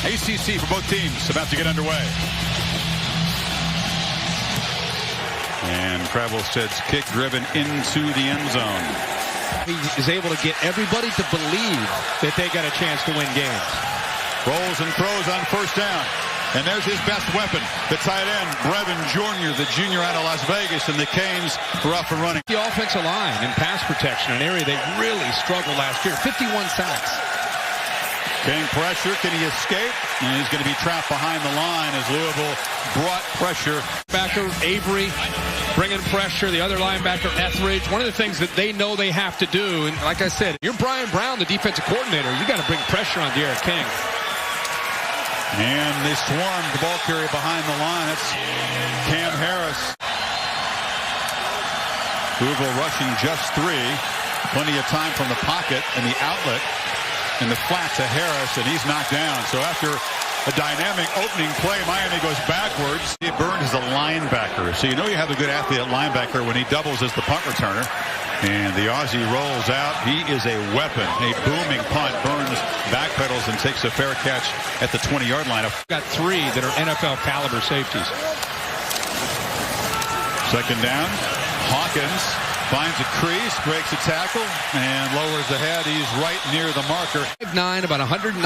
ACC for both teams about to get underway. And Travelstead's kick driven into the end zone. He is able to get everybody to believe that they got a chance to win games. Rolls and throws on first down. And there's his best weapon, the tight end, Brevin Jordan, the junior out of Las Vegas, and the Canes are off and running. The offensive line in pass protection, an area they really struggled last year. 51 sacks. King pressure, can he escape? And he's going to be trapped behind the line as Louisville brought pressure. Backer Avery bringing pressure, the other linebacker Etheridge. One of the things that they know they have to do, and like I said, you're Brian Brown, the defensive coordinator, you got to bring pressure on Derek King. And they swarmed the ball carrier behind the line. That's Cam Harris. Louisville rushing just 3. Plenty of time from the pocket and the outlet. In the flat to Harris, and he's knocked down. So after a dynamic opening play, Miami goes backwards. He burned as a linebacker. So you know you have a good athlete at linebacker when he doubles as the punt returner. And the Aussie rolls out. He is a weapon. A booming punt. Burns backpedals and takes a fair catch at the 20-yard line. Got 3 that are NFL caliber safeties. Second down. Hawkins finds a crease, breaks a tackle, and lowers the head. He's right near the marker. 5'9", about 196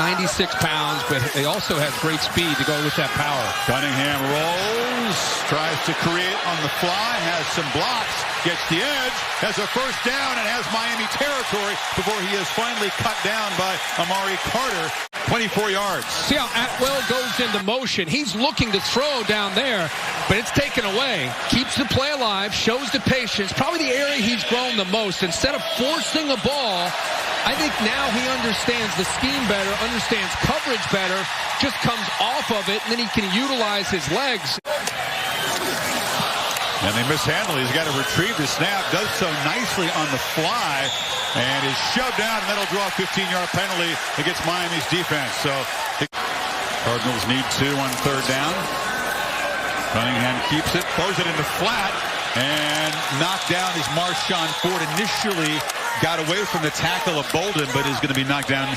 pounds, but they also have great speed to go with that power. Cunningham rolls, tries to create on the fly, has some blocks, gets the edge, has a first down, and has Miami territory before he is finally cut down by Amari Carter. 24 yards. See how Atwell goes into motion. He's looking to throw down there, but it's taken away. Keeps the play alive, shows the patience. Probably the area he's grown the most. Instead of forcing a ball, I think now he understands the scheme better, understands coverage better, just comes off of it, and then he can utilize his legs. And they mishandle. He's got to retrieve the snap. Does so nicely on the fly. And is shoved down, and that'll draw a 15-yard penalty against Miami's defense. So the Cardinals need 2 on third down. Cunningham keeps it, throws it into flat, and knocked down is Marshawn Ford. Initially got away from the tackle of Bolden, but is going to be knocked down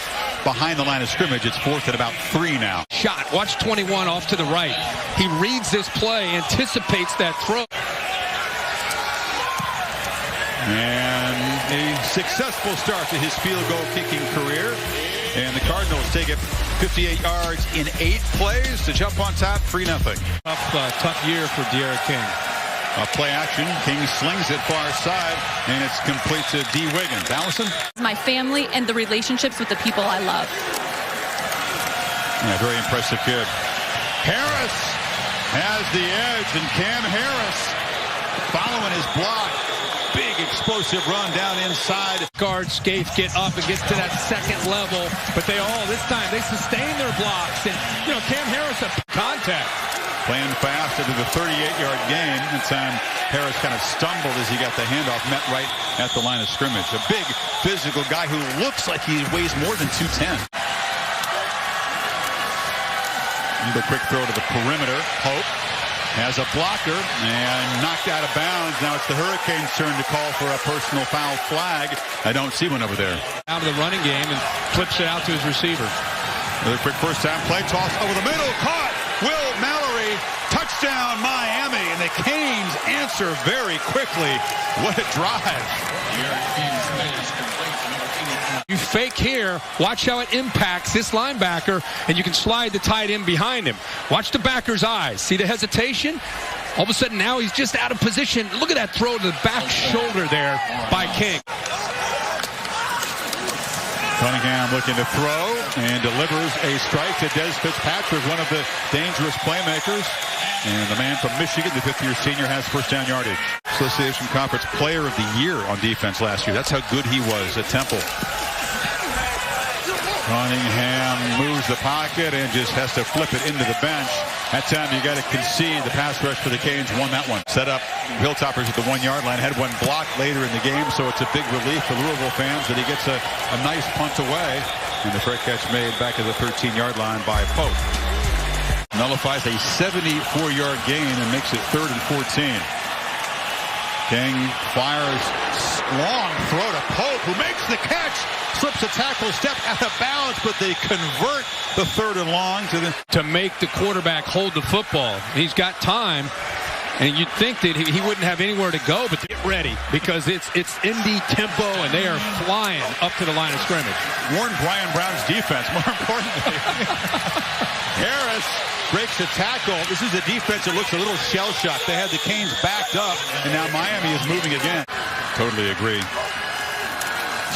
behind the line of scrimmage. It's 4th and about 3 now. Shot. Watch 21 off to the right. He reads this play, anticipates that throw. And a successful start to his field goal kicking career. And the Cardinals take it 58 yards in 8 plays to jump on top 3-0. Tough year for Derek King. Play action. King slings it far side, and it's complete to D. Wiggins. Allison? My family and the relationships with the people I love. Yeah, very impressive kid. Harris has the edge, and Cam Harris following his block. Big explosive run down inside. Guard Scaife get up and gets to that second level, but they all, this time, they sustain their blocks. And, you know, Cam Harris a contact. Playing fast into the 38-yard gain. That time, Harris kind of stumbled as he got the handoff, met right at the line of scrimmage. A big physical guy who looks like he weighs more than 210. The quick throw to the perimeter. Hope has a blocker and knocked out of bounds. Now it's the Hurricanes' turn to call for a personal foul flag. I don't see one over there. Out of the running game and flips it out to his receiver. Another quick first down play. Toss over the middle. Caught. Will Mallory. Touchdown Miami. And the Canes answer very quickly. What a drive. You fake here. Watch how it impacts this linebacker, and you can slide the tight end behind him. Watch the backer's eyes. See the hesitation? All of a sudden now he's just out of position. Look at that throw to the back shoulder there by King. Cunningham looking to throw and delivers a strike to Des Fitzpatrick, one of the dangerous playmakers. And the man from Michigan, the 5th-year senior, has first down yardage. Association Conference Player of the Year on defense last year. That's how good he was at Temple. Cunningham moves the pocket and just has to flip it into the bench. That time you got to concede. The pass rush for the Canes won that one. Set up Hilltoppers at the 1-yard line. Had one blocked later in the game, so it's a big relief for Louisville fans that he gets a nice punt away. And the fair catch made back at the 13-yard line by Pope. Nullifies a 74-yard gain and makes it 3rd and 14. King fires long throw to Pope, who makes the catch. Slips a tackle, step out of bounds, but they convert the 3rd and long to make the quarterback hold the football. He's got time, and you'd think that he wouldn't have anywhere to go, but get ready because it's indie tempo, and they are flying up to the line of scrimmage. Warn Brian Brown's defense, more importantly. Harris breaks the tackle. This is a defense that looks a little shell-shocked. They had the Canes backed up, and now Miami is moving again. Totally agree.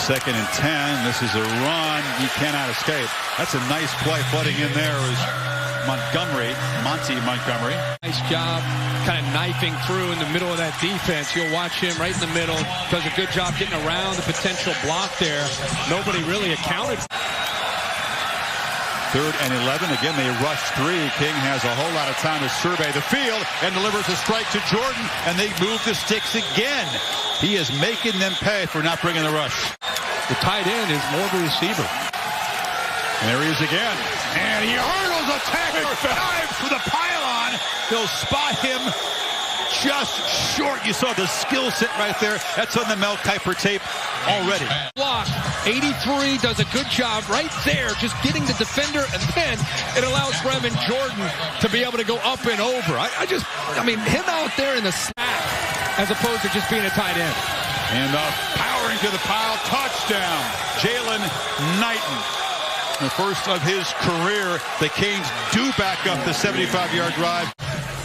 2nd and 10. This is a run. You cannot escape. That's a nice play. Flooding in there is Monty Montgomery. Nice job kind of knifing through in the middle of that defense. You'll watch him right in the middle. Does a good job getting around the potential block there. Nobody really accounted. 3rd and 11. Again, they rush 3. King has a whole lot of time to survey the field and delivers a strike to Jordan, and they move the sticks again. He is making them pay for not bringing the rush. The tight end is more of a receiver. And there he is again. And he hurdles a tackler, dives for the pylon. They'll spot him just short. You saw the skill set right there. That's on the Mel Kiper tape already. Block. 83 does a good job right there, just getting the defender, and then it allows Brevin Jordan to be able to go up and over. I mean, him out there in the snap as opposed to just being a tight end. And powering to the pile, touchdown, Jalen Knighton. The first of his career. The Canes do back up the 75-yard drive.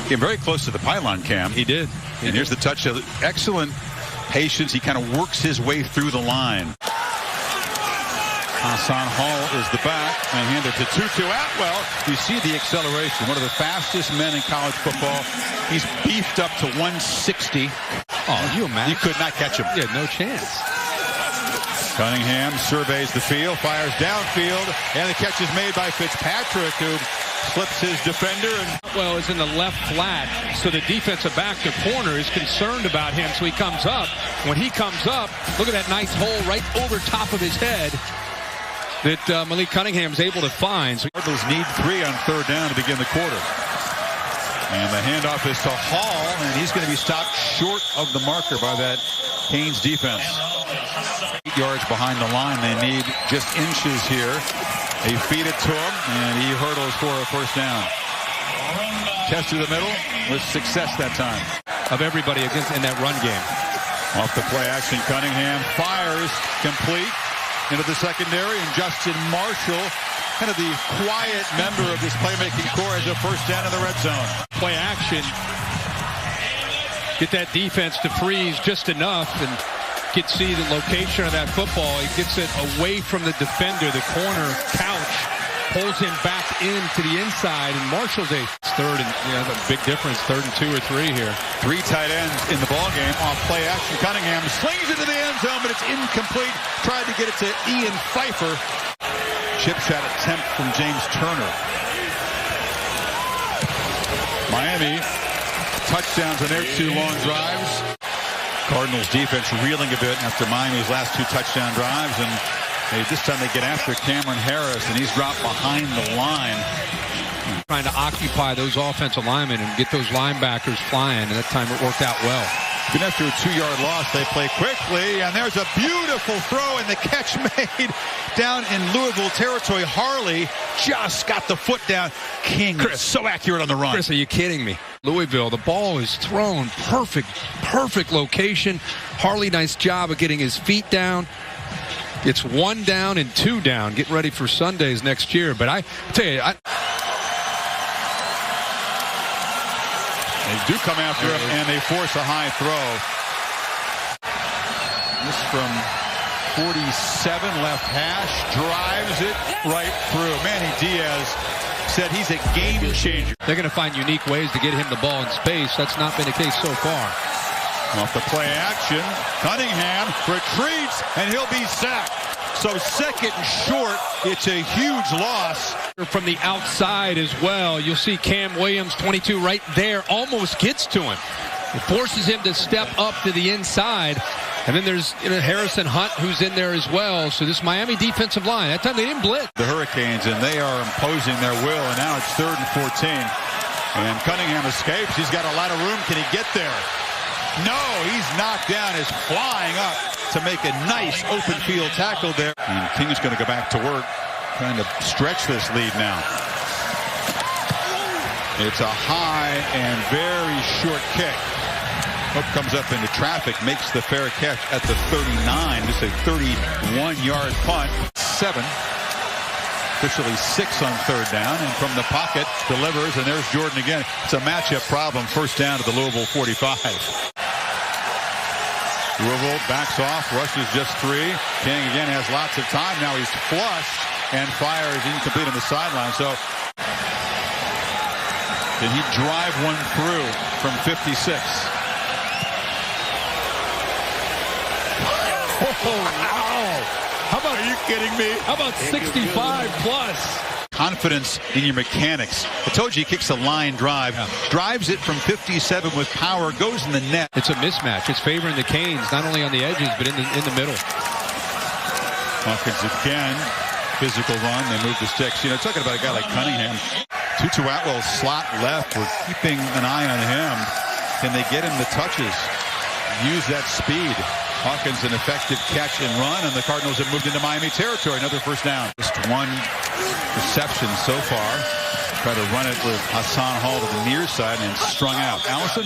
Came very close to the pylon, Cam. He did. And here's the touchdown. Excellent patience. He kind of works his way through the line. Hassan Hall is the back and handed to Tutu Atwell. You see the acceleration. One of the fastest men in college football. He's beefed up to 160. Oh, you imagine? You could not catch him. Yeah, no chance. Cunningham surveys the field, fires downfield, and the catch is made by Fitzpatrick, who slips his defender. And Atwell is in the left flat, so the defensive back, the corner, is concerned about him, so he comes up. When he comes up, look at that nice hole right over top of his head that Malik Cunningham is able to find. So Cardinals need 3 on 3rd down to begin the quarter. And the handoff is to Hall, and he's going to be stopped short of the marker by that Canes defense. 8 yards behind the line. They need just inches here. They feed it to him, and he hurdles for a 1st down. Test to the middle with success that time. Of everybody against in that run game. Off the play action, Cunningham fires complete into the secondary, and Justin Marshall, kind of the quiet member of this playmaking core, as a 1st down in the red zone. Play action. Get that defense to freeze just enough and see the location of that football. He gets it away from the defender. The corner couch pulls him back into the inside, and Marshall's a 3rd and a big difference. 3rd and 2 or 3 here. 3 tight ends in the ball game. Off play action, Cunningham slings into the end zone, but it's incomplete. Tried to get it to Ian Pfeiffer. Chip shot attempt from James Turner. Miami touchdowns on their 2 long drives. Cardinals defense reeling a bit after Miami's last 2 touchdown drives, and this time they get after Cameron Harris, and he's dropped behind the line. Trying to occupy those offensive linemen and get those linebackers flying, and that time it worked out well. Even after a 2-yard loss, they play quickly, and there's a beautiful throw, and the catch made down in Louisville territory. Harley just got the foot down. King, Chris, so accurate on the run. Chris, are you kidding me? Louisville, the ball is thrown. Perfect location. Harley, nice job of getting his feet down. It's 1 down and 2 down. Get ready for Sundays next year. But I tell you, they do come after him, and they force a high throw. This from 47, left hash, drives it right through. Manny Diaz said he's a game changer. They're going to find unique ways to get him the ball in space. That's not been the case so far. Off the play action, Cunningham retreats, and he'll be sacked. So 2nd and short, it's a huge loss. From the outside as well, you'll see Cam Williams, 22, right there, almost gets to him. It forces him to step up to the inside. And then there's Harrison Hunt, who's in there as well. So this Miami defensive line, that time they didn't blitz. The Hurricanes, and they are imposing their will, and now it's 3rd and 14. And Cunningham escapes. He's got a lot of room. Can he get there? No, he's knocked down. Is flying up. to make a nice open field tackle there. And King is going to go back to work, trying to stretch this lead now. It's a high and very short kick. Hook comes up into traffic, makes the fair catch at the 39. Just a 31-yard punt. 7. Officially 6 on third down, and from the pocket delivers, and there's Jordan again. It's a matchup problem. First down to the Louisville 45. Louisville backs off, rushes just 3. King again has lots of time. Now he's flushed and fires incomplete on the sideline. So did he drive one through from 56? Oh, wow. How about, are you kidding me? How about 65 plus? Confidence in your mechanics. I told you he kicks a line drive, drives it from 57 with power, goes in the net. It's a mismatch. It's favoring the Canes, not only on the edges, but in the middle. Hawkins again. Physical run. They move the sticks. You know, talking about a guy like Cunningham. Tutu Atwell slot left. We're keeping an eye on him. Can they get him the touches? Use that speed. Hawkins an effective catch and run, and the Cardinals have moved into Miami territory. Another first down. Just one reception so far. Try to run it with Hassan Hall to the near side and strung out. Allison?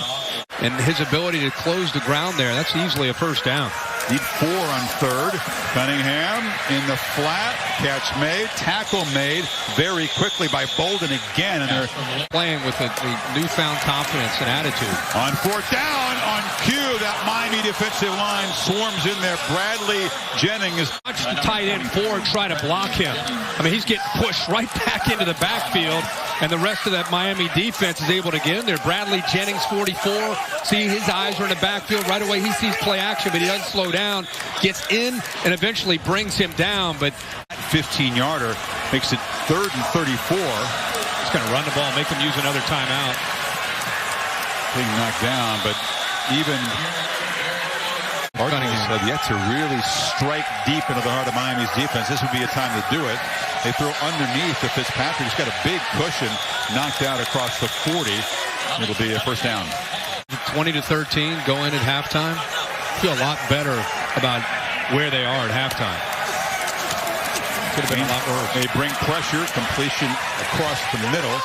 And his ability to close the ground there, that's easily a first down. Need 4 on third. Cunningham in the flat. Catch made. Tackle made very quickly by Bolden again. And they're playing with the newfound confidence and attitude. On fourth down, on cue, that Miami defensive line swarms in there. Bradley Jennings. Watch the tight end forward try to block him. I mean, he's getting pushed right back into the backfield, and the rest of that Miami defense is able to get in there. Bradley Jennings, 44. See, his eyes are in the backfield right away. He sees play action, but he doesn't slow down. Gets in and eventually brings him down. But 15-yarder makes it 3rd and 34. He's going to run the ball, make him use another timeout. Being knocked down, but even Cardinals have yet to really strike deep into the heart of Miami's defense. This would be a time to do it. They throw underneath to Fitzpatrick. He's got a big cushion, knocked out across the 40. It'll be a first down. 20-13, go in at halftime. Feel a lot better about where they are at halftime. Could have been a lot worse. They bring pressure, completion across the middle.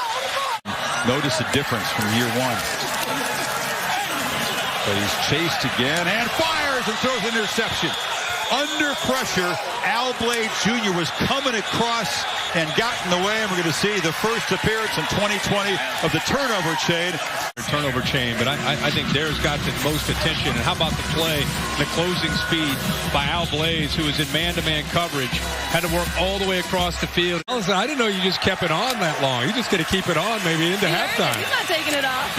Notice the difference from year 1. But he's chased again and fires and throws an interception. Under pressure, Al Blade Jr. was coming across and got in the way, and we're going to see the first appearance in 2020 of the turnover chain. But I think there's got the most attention. And how about the play, the closing speed by Al Blaze, who is in man-to-man coverage, had to work all the way across the field. Listen, I didn't know you just kept it on that long. You're just going to keep it on maybe into halftime. He's not taking it off.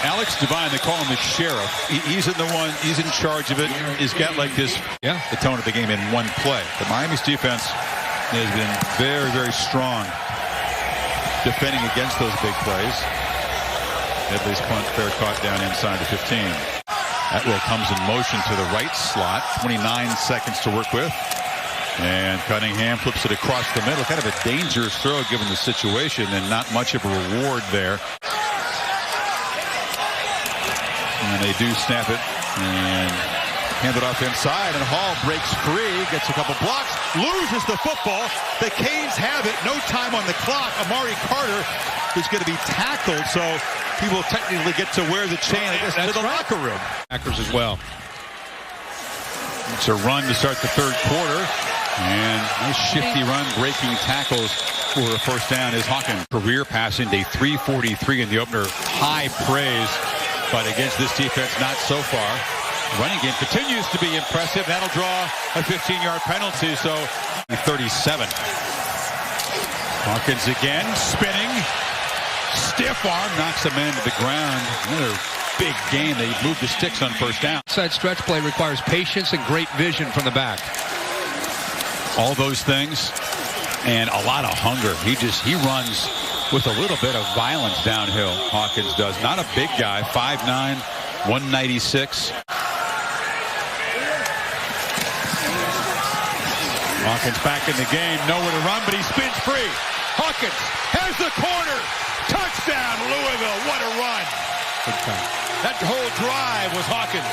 Alex Devine, they call him the sheriff. He's in charge of it. He's got like this, the tone of the game in one play. But Miami's defense has been very, very strong defending against those big plays. Edley's punt, fair caught down inside the 15. Atwell comes in motion to the right slot. 29 seconds to work with. And Cunningham flips it across the middle. Kind of a dangerous throw given the situation, and not much of a reward there. And they do snap it and hand it off inside, and Hall breaks free, gets a couple blocks, loses the football. The Canes have it. No time on the clock. Amari Carter is going to be tackled, so he will technically get to wear the chain, I guess, to the locker room. Packers as well. It's a run to start the third quarter, and nice shifty run, breaking tackles for a first down is Hawkins. Career passing day 343 in the opener. High praise, but against this defense, not so far. Running game continues to be impressive. That'll draw a 15-yard penalty, so 37. Hawkins again, spinning. Stiff arm, knocks the man to the ground. Another big gain. They move the sticks on first down. Outside stretch play requires patience and great vision from the back. All those things and a lot of hunger. He runs with a little bit of violence downhill, Hawkins does. Not a big guy, 5'9", 196. Hawkins back in the game, nowhere to run, but he spins free. Hawkins has the corner. Touchdown, Louisville. What a run. That whole drive was Hawkins.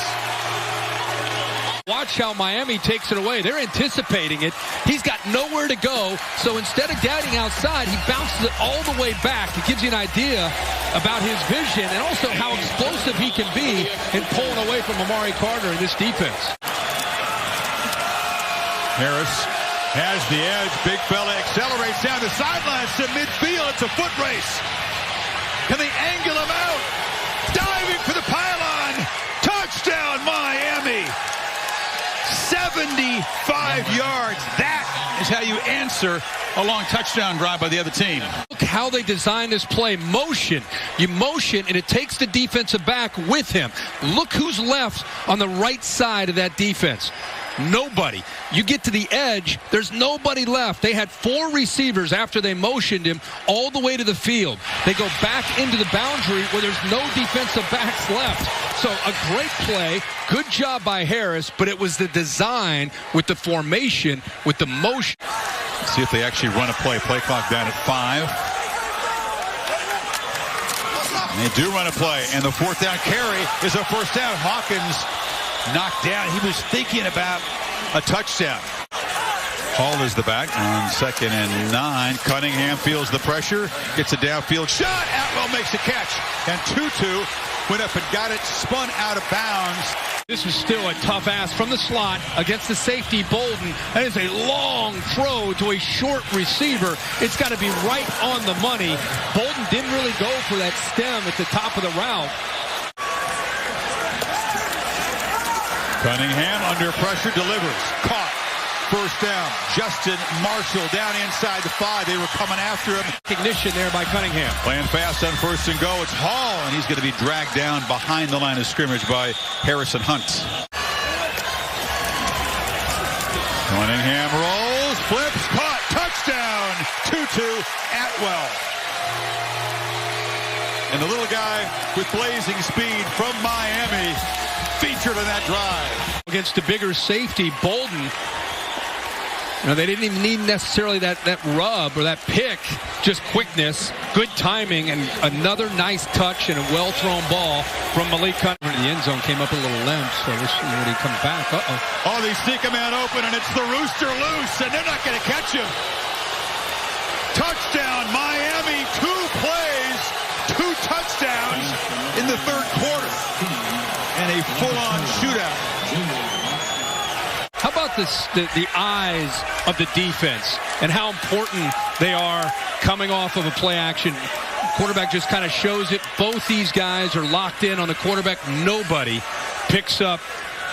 watch how Miami takes it away. They're anticipating it. He's got nowhere to go, so instead of guiding outside, he bounces it all the way back. It gives you an idea about his vision and also how explosive he can be in pulling away from Amari Carter in this defense. Harris has the edge. Big fella accelerates down the sidelines to midfield. It's a foot race. Can they angle him out? Diving for the pylon. Touchdown, Miami. 75 yards. That is how you answer a long touchdown drive by the other team. Look how they designed this play. Motion. You motion, and it takes the defensive back with him. Look who's left on the right side of that defense. Nobody. You get to the edge, there's nobody left. They had 4 receivers after they motioned him all the way to the field. They go back into the boundary where there's no defensive backs left. So a great play, good job by Harris, but it was the design with the formation, with the motion. Let's see if they actually run a play. Play clock down at 5. And they do run a play, and the 4th down carry is a first down. Hawkins knocked down. He was thinking about a touchdown. Hall is the back on 2nd and 9. Cunningham feels the pressure, gets a downfield shot. Atwell makes a catch, and Tutu went up and got it, spun out of bounds. This is still a tough ass from the slot against the safety, Bolden. That is a long throw to a short receiver. It's got to be right on the money. Bolden didn't really go for that stem at the top of the route. Cunningham under pressure delivers. Caught. First down. Justin Marshall down inside the 5. They were coming after him. Recognition there by Cunningham. Playing fast on 1st and go. It's Hall, and he's going to be dragged down behind the line of scrimmage by Harrison Hunt. Cunningham rolls, flips, caught, touchdown. Tutu Atwell. And the little guy with blazing speed from Miami featured in that drive. Against the bigger safety, Bolden. You know, they didn't even need necessarily that rub or that pick, just quickness, good timing, and another nice touch and a well-thrown ball from Malik Cunningham. The end zone came up a little limp, so we'll see when he comes back. Oh, they sneak a man open, and it's the rooster loose, and they're not going to catch him. Touchdown, Miami, 2 plays, 2 touchdowns in the 3rd quarter, and a full-on shootout. How about the eyes of the defense and how important they are coming off of a play action? Quarterback just kind of shows it. Both these guys are locked in on the quarterback. Nobody picks up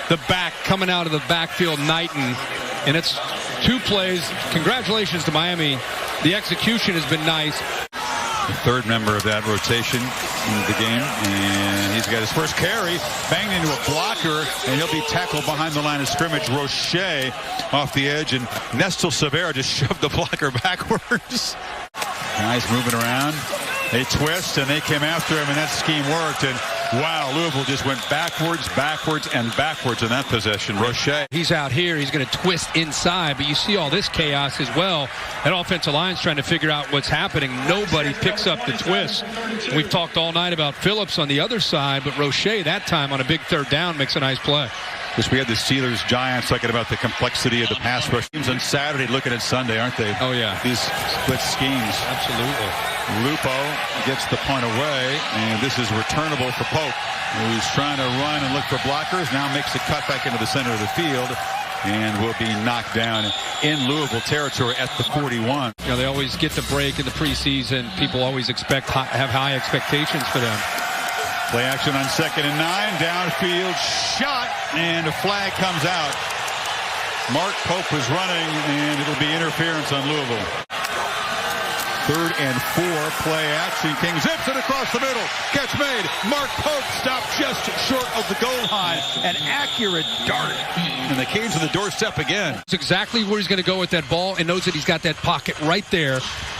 the back coming out of the backfield, Knighton. And it's 2 plays. Congratulations to Miami. The execution has been nice. The 3rd member of that rotation in the game, and he's got his first carry, banged into a blocker, and he'll be tackled behind the line of scrimmage. Roche off the edge, and Nestor Severa just shoved the blocker backwards. Guys moving around. They twist, and they came after him, and that scheme worked. And wow, Louisville just went backwards, and backwards in that possession. Roche. He's out here. He's going to twist inside, but you see all this chaos as well. That offensive line's trying to figure out what's happening. Nobody picks up the twist. We've talked all night about Phillips on the other side, but Roche that time on a big 3rd down makes a nice play. We had the Steelers-Giants talking about the complexity of the pass rush teams on Saturday, looking at Sunday, aren't they? Oh, yeah. These split schemes. Absolutely. Lupo gets the punt away, and this is returnable for Pope, who's trying to run and look for blockers. Now makes a cut back into the center of the field and will be knocked down in Louisville territory at the 41. You know, they always get the break in the preseason. People always have high expectations for them. Play action on 2nd and 9. Downfield shot, and a flag comes out. Mark Pope is running, and it'll be interference on Louisville. 3rd and 4. Play action. King zips it across the middle. Catch made. Mark Pope stopped just short of the goal line. An accurate dart. And the Canes on the doorstep again. It's exactly where he's going to go with that ball and knows that he's got that pocket right there.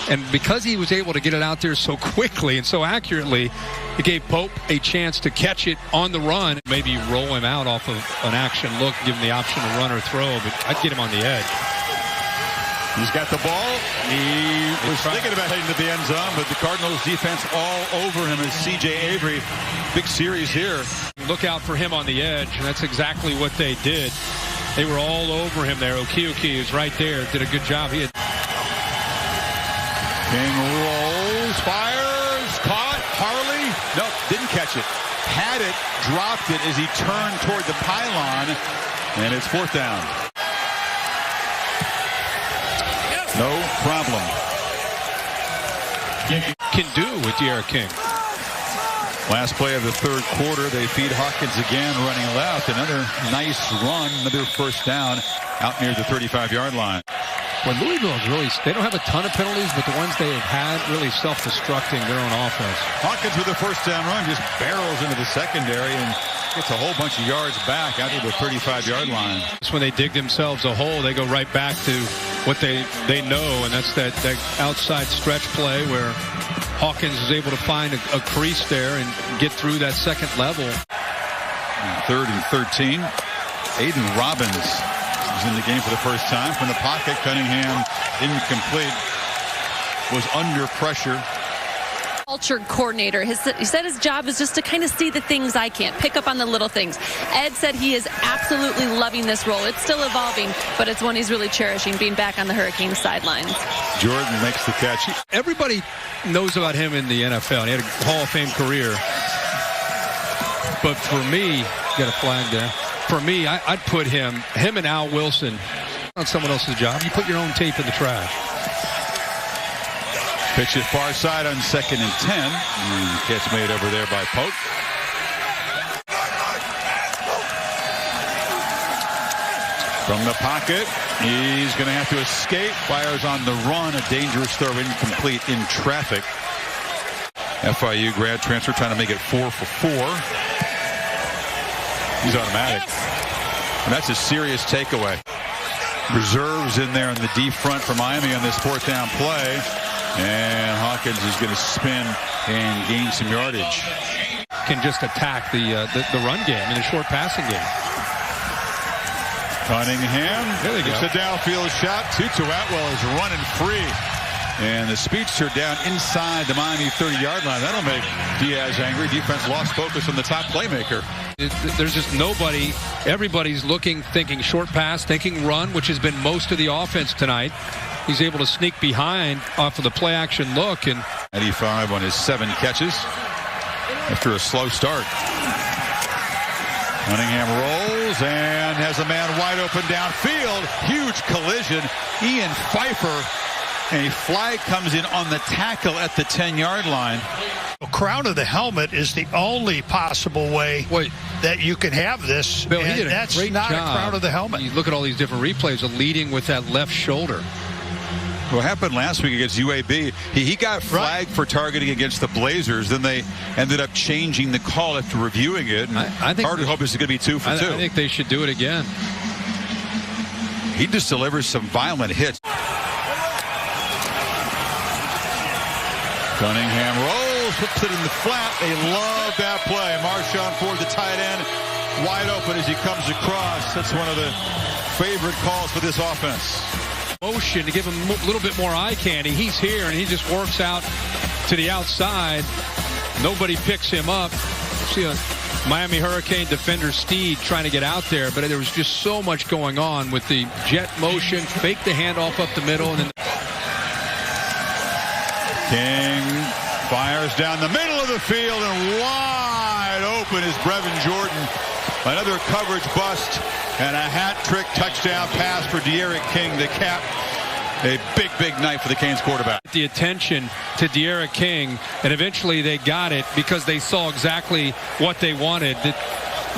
And because he was able to get it out there so quickly and so accurately, it gave Pope a chance to catch it on the run. Maybe roll him out off of an action look, give him the option to run or throw, but I'd get him on the edge. He's got the ball. He was thinking about heading to the end zone, but the Cardinals defense all over him as C.J. Avery. Big series here. Look out for him on the edge, and that's exactly what they did. They were all over him there. Okioki is right there. Did a good job. He had... King rolls, fires, caught. Harley, nope, didn't catch it. Had it, dropped it as he turned toward the pylon, and it's 4th down. No problem. Can do with D'Eriq King. Last play of the 3rd quarter, they feed Hawkins again, running left. Another nice run, another 1st down out near the 35-yard line. When Louisville is really, they don't have a ton of penalties, but the ones they have had really self-destructing their own offense. Hawkins with a 1st down run just barrels into the secondary and gets a whole bunch of yards back out to the 35-yard line. It's when they dig themselves a hole, they go right back to what they know, and that's that outside stretch play where Hawkins is able to find a crease there and get through that second level. 3rd and 13. Aiden Robbins is in the game for the first time. From the pocket, Cunningham incomplete. Was under pressure. Culture coordinator. He said his job is just to kind of see the things I can't, pick up on the little things. Ed said he is absolutely loving this role. It's still evolving, but it's one he's really cherishing, being back on the Hurricanes sidelines. Jordan makes the catch. Everybody knows about him in the NFL. He had a Hall of Fame career. But for me, got a flag there. For me, I'd put him and Al Wilson on someone else's job. You put your own tape in the trash. Pitch it far side on 2nd and 10. Catch made over there by Pope. From the pocket, he's going to have to escape. Fires on the run. A dangerous throw, incomplete in traffic. FIU grad transfer trying to make it 4 for 4. He's automatic. And that's a serious takeaway. Reserves in there in the deep front for Miami on this 4th down play. And Hawkins is going to spin and gain some yardage. Can just attack the run game in a short passing game. Cunningham. There they go. It's a downfield shot. Tutu Atwell is running free. And the speedster down inside the Miami 30-yard line. That'll make Diaz angry. Defense lost focus on the top playmaker. There's just nobody. Everybody's looking, thinking short pass, thinking run, which has been most of the offense tonight. He's able to sneak behind off of the play-action look. And 95 on his 7 catches after a slow start. Cunningham rolls and has a man wide open downfield. Huge collision. Ian Pfeiffer. A flag comes in on the tackle at the 10-yard line. A crown of the helmet is the only possible way that you can have this. Bill, he did that's a great not job. A crown of the helmet. You look at all these different replays of leading with that left shoulder. What happened last week against UAB, he got flagged for targeting against the Blazers. Then they ended up changing the call after reviewing it. And I think hard to hope this is going to be 2 for 2. I think they should do it again. He just delivers some violent hits. Cunningham rolls, puts it in the flat. They love that play. Marshawn Ford, the tight end, wide open as he comes across. That's one of the favorite calls for this offense. Motion to give him a little bit more eye candy. He's here, and he just works out to the outside. Nobody picks him up. See a Miami Hurricane defender, Steed, trying to get out there, but there was just so much going on with the jet motion, fake the handoff up the middle, and then King fires down the middle of the field, and wide open is Brevin Jordan. Another coverage bust and a hat trick touchdown pass for D'Eriq King, the cap. A big, big night for the Canes quarterback. The attention to D'Eriq King, and eventually they got it because they saw exactly what they wanted. That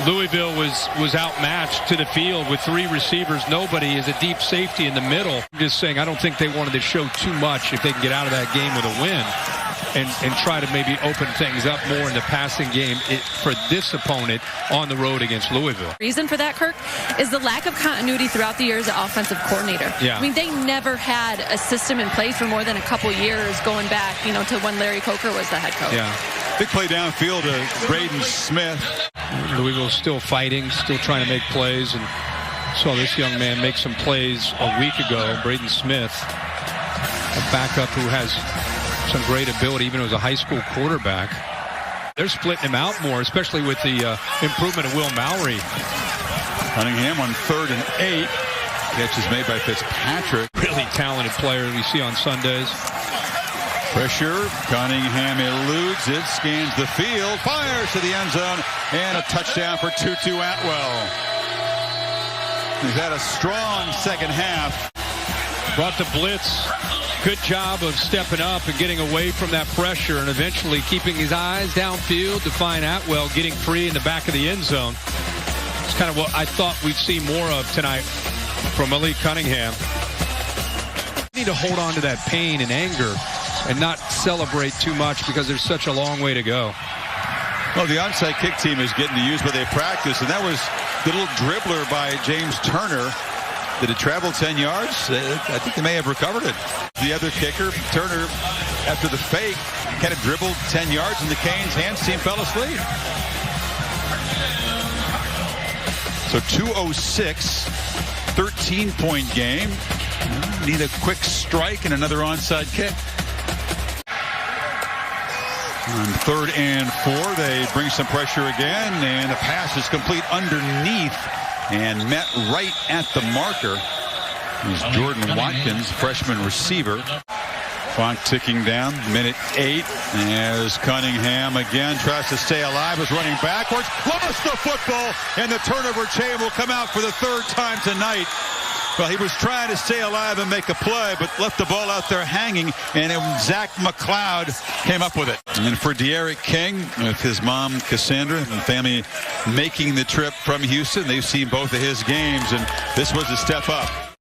Louisville was outmatched to the field with 3 receivers. Nobody is a deep safety in the middle. I'm just saying, I don't think they wanted to show too much if they can get out of that game with a win and try to maybe open things up more in the passing game for this opponent on the road against Louisville. Reason for that, Kirk, is the lack of continuity throughout the years as offensive coordinator. Yeah. I mean, they never had a system in place for more than a couple years going back, to when Larry Coker was the head coach. Yeah. Big play downfield to Braden Smith. Louisville's still fighting, still trying to make plays, and saw this young man make some plays a week ago. Braden Smith, a backup who has some great ability, even as a high school quarterback. They're splitting him out more, especially with the improvement of Will Mallory. Cunningham on 3rd and 8. Catch is made by Fitzpatrick. Really talented player we see on Sundays. Pressure. Cunningham eludes it, scans the field, fires to the end zone, and a touchdown for Tutu Atwell. He's had a strong second half. Brought the blitz. Good job of stepping up and getting away from that pressure and eventually keeping his eyes downfield to find Atwell getting free in the back of the end zone. It's kind of what I thought we'd see more of tonight from Malik Cunningham. We need to hold on to that pain and anger and not celebrate too much because there's such a long way to go. Well, the onside kick team is getting to use where they practice, and that was the little dribbler by James Turner. Did it travel 10 yards? I think they may have recovered it. The other kicker, Turner, after the fake, kind of dribbled 10 yards, and the Canes' hands team fell asleep. So 2:06, 13-point game. Need a quick strike and another onside kick. On 3rd and 4, they bring some pressure again, and the pass is complete underneath and met right at the marker. Is Jordan Watkins, freshman receiver. Clock ticking down, minute 8, as Cunningham again tries to stay alive, is running backwards, lost the football, and the turnover chain will come out for the 3rd time tonight. Well, he was trying to stay alive and make a play, but left the ball out there hanging, and Zach McLeod came up with it. And for De'Eric King, with his mom, Cassandra, and family making the trip from Houston, they've seen both of his games, and this was a step up.